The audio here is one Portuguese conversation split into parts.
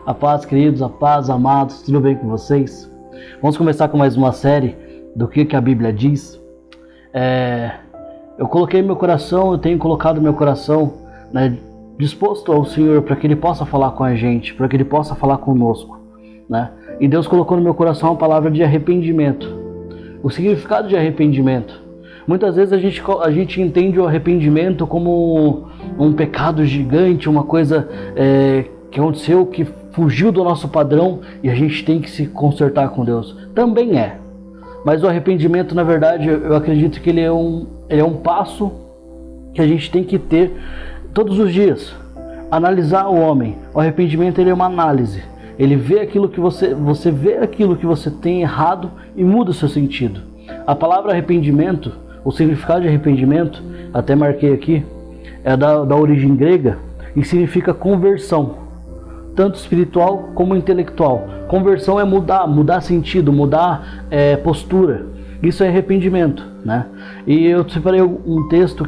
A paz, queridos, a paz, amados, tudo bem com vocês? Vamos começar com mais uma série do que a Bíblia diz. Eu coloquei meu coração, eu tenho colocado meu coração, né, disposto ao Senhor para que Ele possa falar com a gente, para que Ele possa falar conosco, né? E Deus colocou no meu coração a palavra de arrependimento, o significado de arrependimento. Muitas vezes a gente entende o arrependimento como um pecado gigante, uma coisa que aconteceu, que fugiu do nosso padrão e a gente tem que se consertar com Deus. Também é. Mas o arrependimento, na verdade, eu acredito que ele é um passo que a gente tem que ter todos os dias. Analisar o homem. O arrependimento, ele é uma análise. Ele vê aquilo que você vê aquilo que você tem errado e muda o seu sentido. A palavra arrependimento, o significado de arrependimento, até marquei aqui, é da origem grega e significa conversão, tanto espiritual como intelectual. Conversão é mudar sentido, mudar postura. Isso é arrependimento, né? E eu separei um texto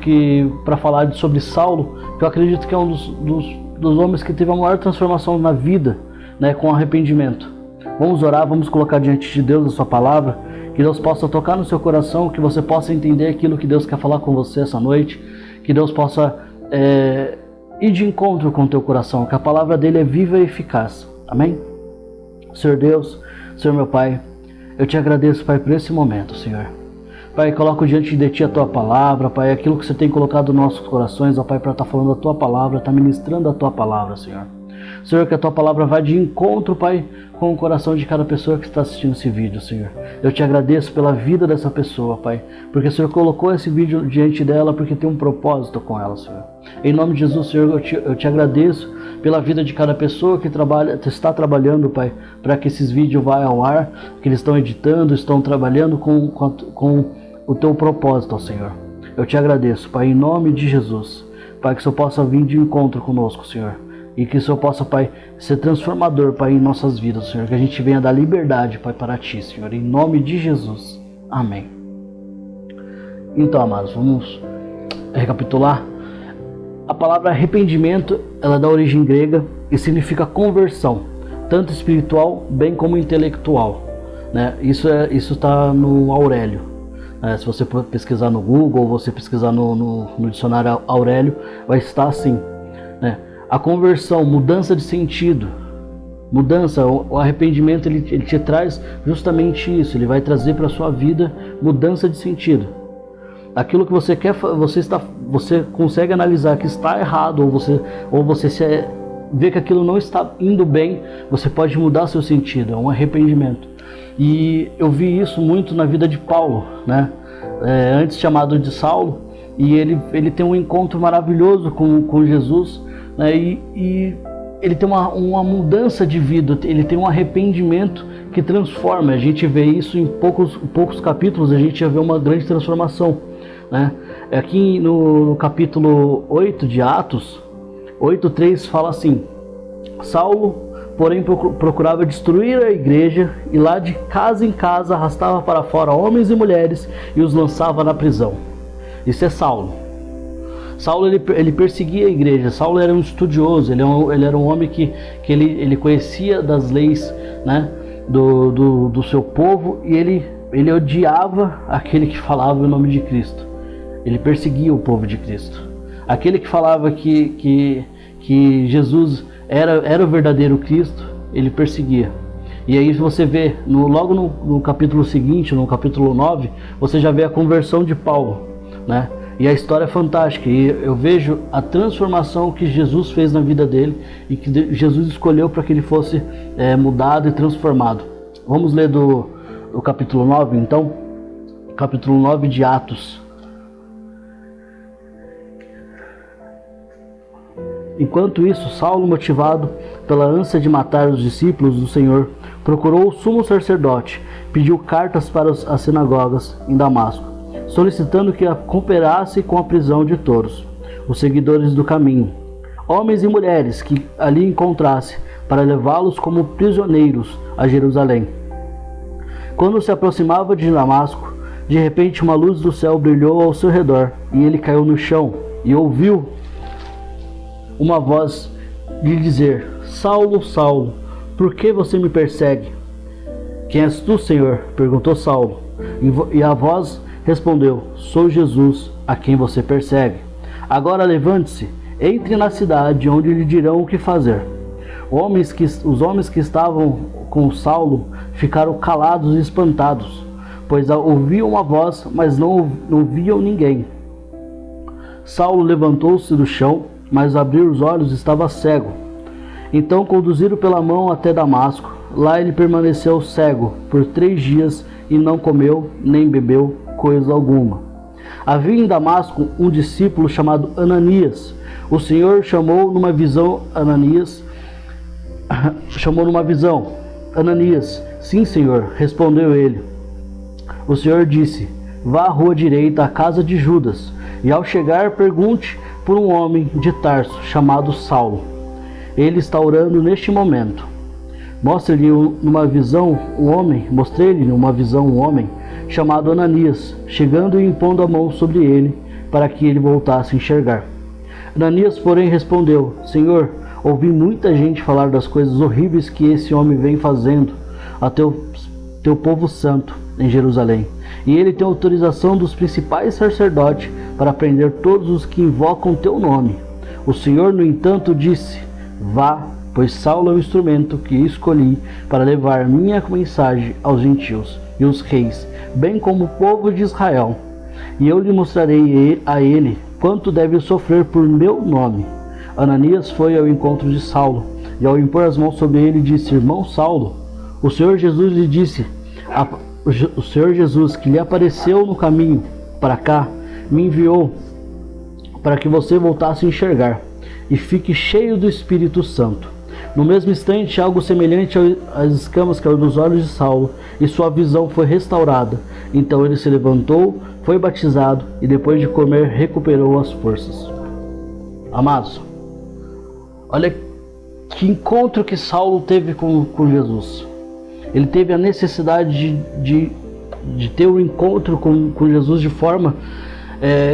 para falar sobre Saulo, que eu acredito que é um dos homens que teve a maior transformação na vida, né, com arrependimento. Vamos orar, vamos colocar diante de Deus a sua palavra, que Deus possa tocar no seu coração, que você possa entender aquilo que Deus quer falar com você essa noite, que Deus possa ir de encontro com o teu coração, que a palavra dele é viva e eficaz. Amém? Senhor Deus, Senhor meu Pai, eu te agradeço, Pai, por esse momento, Senhor. Pai, coloco diante de ti a tua palavra, Pai, aquilo que você tem colocado nos nossos corações, ó Pai, para estar falando a tua palavra, estar ministrando a tua palavra, Senhor. Senhor, que a tua palavra vá de encontro, Pai, com o coração de cada pessoa que está assistindo esse vídeo, Senhor. Eu te agradeço pela vida dessa pessoa, Pai, porque o Senhor colocou esse vídeo diante dela porque tem um propósito com ela, Senhor. Em nome de Jesus, Senhor, eu te agradeço pela vida de cada pessoa que está trabalhando, Pai, para que esses vídeos vá ao ar, que eles estão editando, estão trabalhando com o teu propósito, Senhor. Eu te agradeço, Pai, em nome de Jesus, Pai, que o Senhor possa vir de encontro conosco, Senhor. E que o Senhor possa, Pai, ser transformador, Pai, em nossas vidas, Senhor. Que a gente venha dar liberdade, Pai, para Ti, Senhor. Em nome de Jesus. Amém. Então, amados, vamos recapitular. A palavra arrependimento, ela é da origem grega e significa conversão, tanto espiritual, bem como intelectual, né? Isso está no Aurélio. Se você pesquisar no Google ou você pesquisar no dicionário Aurélio, vai estar assim, né? A conversão, mudança de sentido, o arrependimento ele te traz justamente isso, ele vai trazer para a sua vida mudança de sentido. Aquilo que você quer, você consegue analisar que está errado, ou você vê que aquilo não está indo bem, você pode mudar seu sentido, é um arrependimento. E eu vi isso muito na vida de Paulo, né? Antes chamado de Saulo, e ele tem um encontro maravilhoso com Jesus, né? E ele tem uma mudança de vida, ele tem um arrependimento que transforma. A gente vê isso em poucos capítulos, a gente já vê uma grande transformação, né? Aqui no capítulo 8 de Atos, 8:3 fala assim: Saulo, porém, procurava destruir a igreja e lá de casa em casa arrastava para fora homens e mulheres e os lançava na prisão. Isso é Saulo. Saulo ele perseguia a igreja. Saulo era um estudioso, ele era um homem que ele conhecia das leis, né, do seu povo, e ele odiava aquele que falava o nome de Cristo. Ele perseguia o povo de Cristo. Aquele que falava que Jesus era o verdadeiro Cristo, ele perseguia. E aí você vê, logo no capítulo seguinte, no capítulo 9, você já vê a conversão de Paulo, né? E a história é fantástica, e eu vejo a transformação que Jesus fez na vida dele e que Jesus escolheu para que ele fosse mudado e transformado. Vamos ler do capítulo 9, então, capítulo 9 de Atos. Enquanto isso, Saulo, motivado pela ânsia de matar os discípulos do Senhor, procurou o sumo sacerdote, pediu cartas para as sinagogas em Damasco, solicitando que a cooperasse com a prisão de todos os seguidores do caminho, homens e mulheres que ali encontrasse, para levá-los como prisioneiros a Jerusalém. Quando se aproximava de Damasco, de repente uma luz do céu brilhou ao seu redor, e ele caiu no chão e ouviu uma voz lhe dizer: Saulo, Saulo, por que você me persegue? Quem és tu, Senhor? Perguntou Saulo. E a voz respondeu: sou Jesus, a quem você persegue. Agora levante-se, entre na cidade, onde lhe dirão o que fazer. Os homens que estavam com Saulo ficaram calados e espantados, pois ouviam uma voz, mas não viam ninguém. Saulo levantou-se do chão, mas ao abrir os olhos estava cego. Então conduziram pela mão até Damasco. Lá ele permaneceu cego por 3 dias e não comeu nem bebeu coisa alguma. Havia em Damasco um discípulo chamado Ananias. O Senhor chamou numa visão Ananias. Sim, Senhor, respondeu ele. O Senhor disse: vá à rua direita, à casa de Judas, e ao chegar pergunte por um homem de Tarso chamado Saulo. Ele está orando neste momento. Mostrei-lhe numa visão um homem chamado Ananias, chegando e impondo a mão sobre ele, para que ele voltasse a enxergar. Ananias, porém, respondeu: Senhor, ouvi muita gente falar das coisas horríveis que esse homem vem fazendo a teu povo santo em Jerusalém. E ele tem autorização dos principais sacerdotes para prender todos os que invocam teu nome. O Senhor, no entanto, disse: vá, pois Saulo é o instrumento que escolhi para levar minha mensagem aos gentios e os reis, bem como o povo de Israel. E eu lhe mostrarei a ele quanto deve sofrer por meu nome. Ananias foi ao encontro de Saulo, e ao impor as mãos sobre ele, disse: Irmão Saulo, o Senhor Jesus lhe disse, o Senhor Jesus, que lhe apareceu no caminho para cá, me enviou para que você voltasse a enxergar e fique cheio do Espírito Santo. No mesmo instante, algo semelhante às escamas caiu dos olhos de Saulo, e sua visão foi restaurada. Então ele se levantou, foi batizado, e depois de comer, recuperou as forças. Amados, olha que encontro que Saulo teve com Jesus. Ele teve a necessidade de ter um encontro com Jesus de forma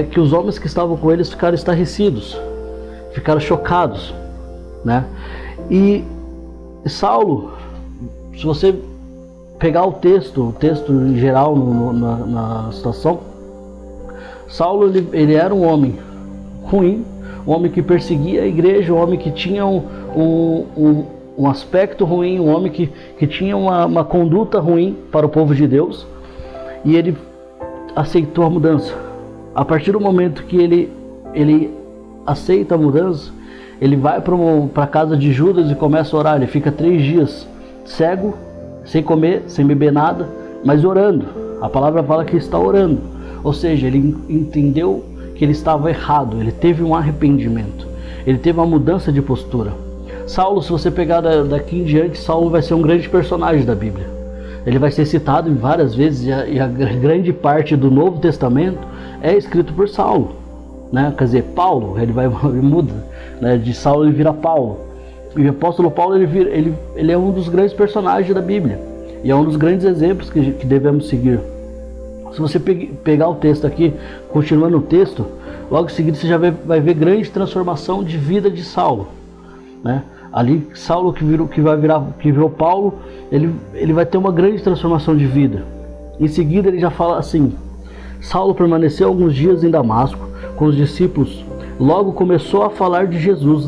que os homens que estavam com eles ficaram estarrecidos, ficaram chocados, né? E Saulo, se você pegar o texto em geral na situação, Saulo ele era um homem ruim, um homem que perseguia a igreja, um homem que tinha um aspecto ruim, um homem que tinha uma conduta ruim para o povo de Deus, e ele aceitou a mudança. A partir do momento que ele aceita a mudança, ele vai para a casa de Judas e começa a orar. Ele fica 3 dias cego, sem comer, sem beber nada, mas orando. A palavra fala que ele está orando. Ou seja, ele entendeu que ele estava errado, ele teve um arrependimento, ele teve uma mudança de postura. Saulo, se você pegar daqui em diante, Saulo vai ser um grande personagem da Bíblia. Ele vai ser citado em várias vezes, e a grande parte do Novo Testamento é escrito por Saulo, né? Quer dizer, Paulo, ele muda, né? De Saulo ele vira Paulo. E o apóstolo Paulo ele é um dos grandes personagens da Bíblia, e é um dos grandes exemplos que devemos seguir. Se você pegar o texto aqui, continuando o texto, logo em seguida você já vai ver grande transformação de vida de Saulo, né? Ali Saulo que virou Paulo, ele vai ter uma grande transformação de vida. Em seguida ele já fala assim: Saulo permaneceu alguns dias em Damasco com os discípulos. Logo começou a falar de Jesus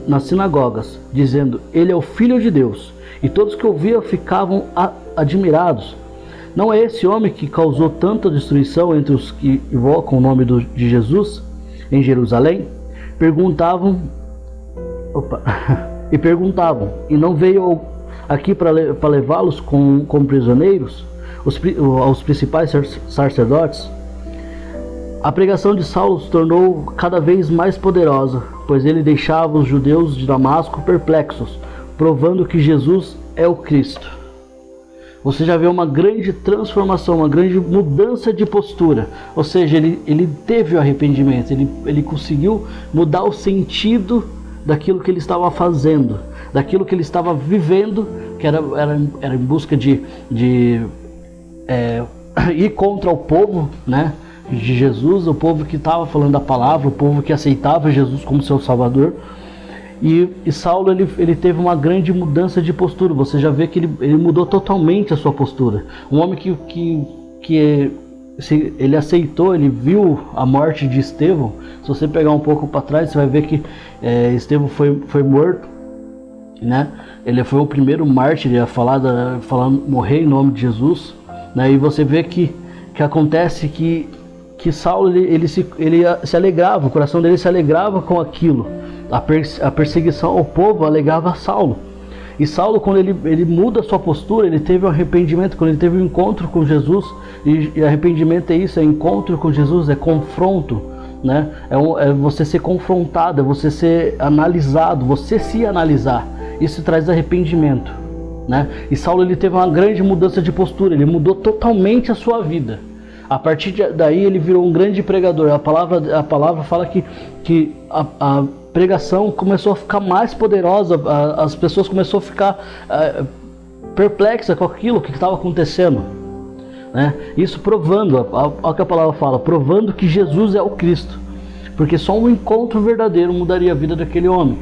nas sinagogas, dizendo: ele é o Filho de Deus. E todos que ouviam ficavam admirados. Não é esse homem que causou tanta destruição entre os que invocam o nome de Jesus em Jerusalém? Perguntavam, e não veio aqui para levá-los como prisioneiros aos principais sacerdotes? A pregação de Saulo se tornou cada vez mais poderosa, pois ele deixava os judeus de Damasco perplexos, provando que Jesus é o Cristo. Você já vê uma grande transformação, uma grande mudança de postura. Ou seja, ele teve o arrependimento, ele conseguiu mudar o sentido daquilo que ele estava fazendo, daquilo que ele estava vivendo, que era em busca de ir contra o povo, né, de Jesus, o povo que estava falando a palavra, o povo que aceitava Jesus como seu Salvador. E Saulo ele teve uma grande mudança de postura. Você já vê que ele mudou totalmente a sua postura. Um homem ele aceitou, ele viu a morte de Estevão. Se você pegar um pouco para trás, você vai ver que Estevão foi morto, né? Ele foi o primeiro mártir a falar morrer em nome de Jesus, né? E você vê que acontece que Saulo ele se alegrava, o coração dele se alegrava com aquilo. A perseguição ao povo alegrava Saulo. E Saulo, quando ele muda a sua postura, ele teve um arrependimento, quando ele teve um encontro com Jesus. E arrependimento é isso, é encontro com Jesus, é confronto, né? É você ser confrontado, é você ser analisado, você se analisar. Isso traz arrependimento, né? E Saulo ele teve uma grande mudança de postura, ele mudou totalmente a sua vida. A partir daí ele virou um grande pregador. A palavra fala que a pregação começou a ficar mais poderosa, as pessoas começaram a ficar perplexas com aquilo que estava acontecendo, né? Isso provando, olha o que a palavra fala, provando que Jesus é o Cristo, porque só um encontro verdadeiro mudaria a vida daquele homem.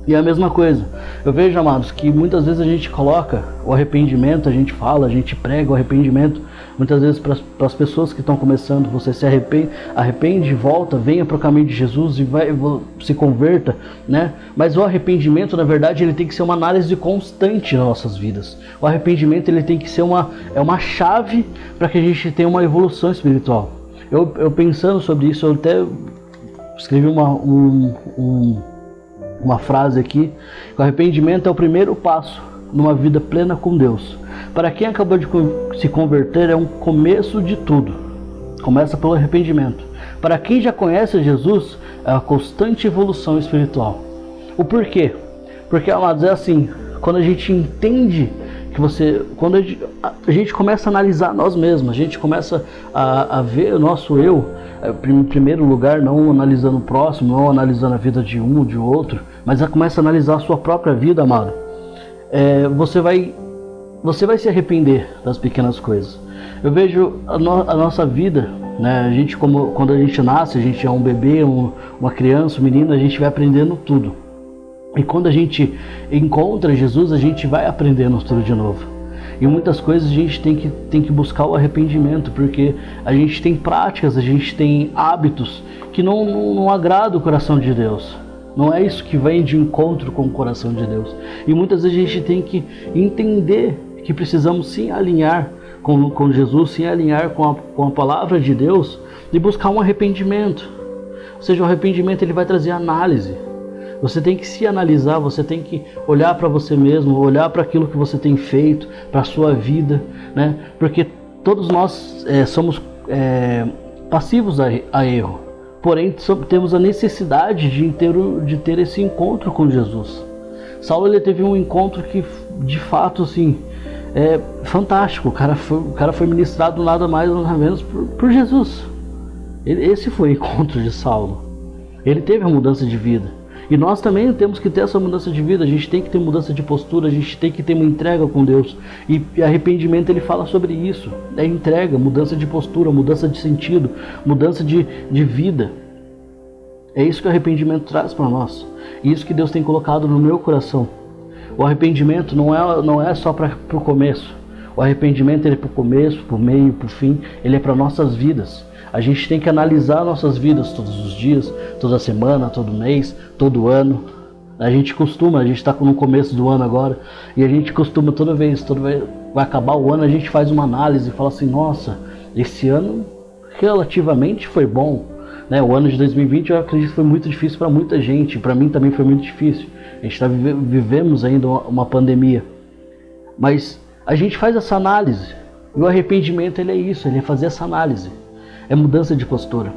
E a mesma coisa, eu vejo, amados, que muitas vezes a gente coloca o arrependimento, a gente fala, a gente prega o arrependimento, muitas vezes para as pessoas que estão começando, você se arrepende, volta, venha para o caminho de Jesus e se converta, né? Mas o arrependimento, na verdade, ele tem que ser uma análise constante nas nossas vidas. O arrependimento ele tem que ser uma chave para que a gente tenha uma evolução espiritual. Eu pensando sobre isso, eu até escrevi uma frase aqui: o arrependimento é o primeiro passo numa vida plena com Deus. Para quem acabou de se converter, é um começo de tudo. Começa pelo arrependimento. Para quem já conhece Jesus, é uma constante evolução espiritual. O porquê? Porque, amados, é assim, quando a gente entende quando a gente começa a analisar nós mesmos, a gente começa a ver o nosso eu, em primeiro lugar, não analisando o próximo, não analisando a vida de um, de outro, mas começa a analisar a sua própria vida, amado. Você vai se arrepender das pequenas coisas. Eu vejo a nossa vida, né? Quando a gente nasce, a gente é um bebê, uma criança, um menino, a gente vai aprendendo tudo. E quando a gente encontra Jesus, a gente vai aprendendo tudo de novo. E muitas coisas a gente tem que buscar o arrependimento, porque a gente tem práticas, a gente tem hábitos que não agradam o coração de Deus. Não é isso que vem de encontro com o coração de Deus. E muitas vezes a gente tem que entender que precisamos se alinhar com Jesus, se alinhar com a palavra de Deus e buscar um arrependimento. Ou seja, o arrependimento ele vai trazer análise. Você tem que se analisar, você tem que olhar para você mesmo, olhar para aquilo que você tem feito, para a sua vida, né? Porque todos nós somos passivos a erro, porém temos a necessidade de ter esse encontro com Jesus. Saulo ele teve um encontro que, de fato, assim, é fantástico. O cara foi ministrado nada mais nada menos por Jesus. Esse foi o encontro de Saulo. Ele teve a mudança de vida. E nós também temos que ter essa mudança de vida. A gente tem que ter mudança de postura, a gente tem que ter uma entrega com Deus. E arrependimento ele fala sobre isso. É entrega, mudança de postura, mudança de sentido, mudança de vida. É isso que o arrependimento traz para nós. E isso que Deus tem colocado no meu coração. O arrependimento não é só para o começo. O arrependimento ele é para o começo, para o meio, para o fim. Ele é para nossas vidas. A gente tem que analisar nossas vidas todos os dias, toda semana, todo mês, todo ano. A gente está no começo do ano agora, e a gente costuma toda vez vai acabar o ano, a gente faz uma análise e fala assim: nossa, esse ano relativamente foi bom, né? O ano de 2020 eu acredito que foi muito difícil para muita gente, para mim também foi muito difícil. A gente vivemos ainda uma pandemia, mas a gente faz essa análise, e o arrependimento ele é isso, ele é fazer essa análise. É mudança de postura.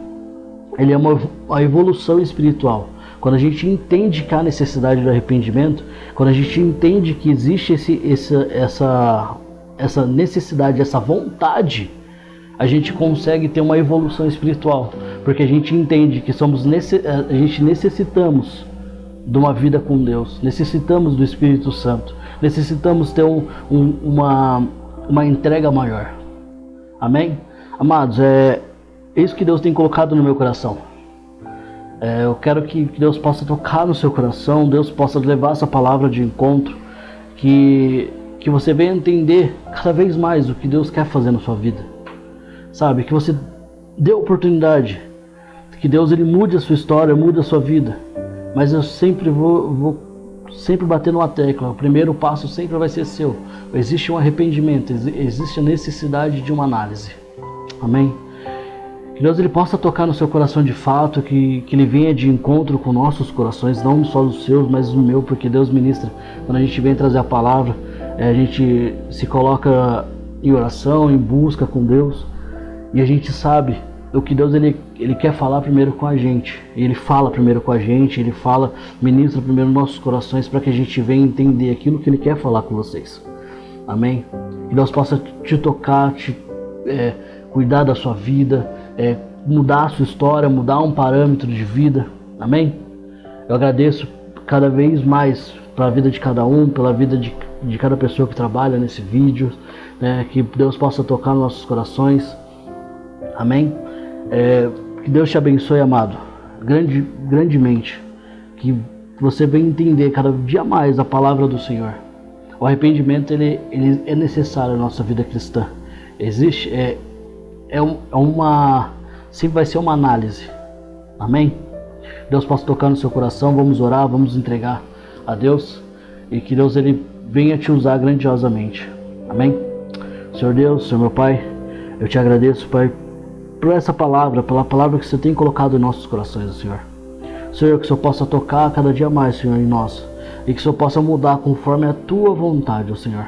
Ele é uma evolução espiritual. Quando a gente entende que há necessidade do arrependimento, quando a gente entende que existe essa necessidade, essa vontade, a gente consegue ter uma evolução espiritual. Porque a gente entende que a gente necessitamos de uma vida com Deus, necessitamos do Espírito Santo, necessitamos ter uma entrega maior. Amém? Amados, é isso que Deus tem colocado no meu coração. Eu quero que Deus possa tocar no seu coração, Deus possa levar essa palavra de encontro, que você venha entender cada vez mais o que Deus quer fazer na sua vida, sabe? Que você dê oportunidade, que Deus ele mude a sua história, mude a sua vida, mas eu sempre vou sempre bater numa tecla, o primeiro passo sempre vai ser seu. Existe um arrependimento, existe a necessidade de uma análise, amém? Que Deus ele possa tocar no seu coração de fato, que ele venha de encontro com nossos corações, não só os seus, mas o meu, porque Deus ministra. Quando a gente vem trazer a palavra, a gente se coloca em oração, em busca com Deus, e a gente sabe o que Deus ele quer falar primeiro com a gente. Ele fala primeiro com a gente, ele fala, ministra primeiro nossos corações para que a gente venha entender aquilo que ele quer falar com vocês. Amém? Que Deus possa te tocar, cuidar da sua vida, mudar a sua história, mudar um parâmetro de vida, amém? Eu agradeço cada vez mais pela vida de cada um, pela vida de cada pessoa que trabalha nesse vídeo, que Deus possa tocar nos nossos corações, amém? Que Deus te abençoe, amado, grandemente, que você venha entender cada dia mais a palavra do Senhor. O arrependimento ele é necessário na nossa vida cristã. Existe, sempre vai ser uma análise, amém? Deus possa tocar no seu coração, vamos orar, vamos entregar a Deus, e que Deus ele venha te usar grandiosamente, amém? Senhor Deus, Senhor meu Pai, eu te agradeço, Pai, por essa palavra, pela palavra que você tem colocado em nossos corações, Senhor. Senhor, que o Senhor possa tocar cada dia mais, Senhor, em nós, e que o Senhor possa mudar conforme a tua vontade, Senhor.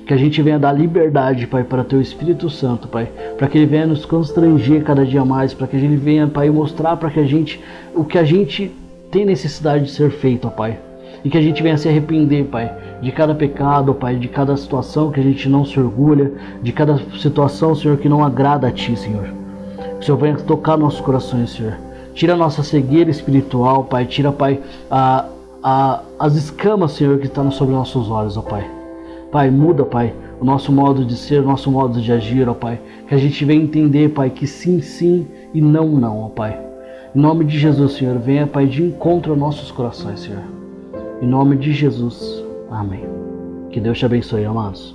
Que a gente venha dar liberdade, Pai, para teu Espírito Santo, Pai, para que ele venha nos constranger cada dia mais, para que ele venha, Pai, mostrar para que a gente o que a gente tem necessidade de ser feito, ó Pai, e que a gente venha se arrepender, Pai, de cada pecado, Pai, de cada situação que a gente não se orgulha, de cada situação, Senhor, que não agrada a Ti, Senhor. Que o Senhor venha tocar nossos corações, Senhor. Tira a nossa cegueira espiritual, Pai, tira, Pai, as escamas, Senhor, que estão sobre nossos olhos, ó Pai. Pai, muda, Pai, o nosso modo de ser, o nosso modo de agir, ó Pai. Que a gente venha entender, Pai, que sim, sim e não, não, ó Pai. Em nome de Jesus, Senhor, venha, Pai, de encontro aos nossos corações, Senhor. Em nome de Jesus, amém. Que Deus te abençoe, amados.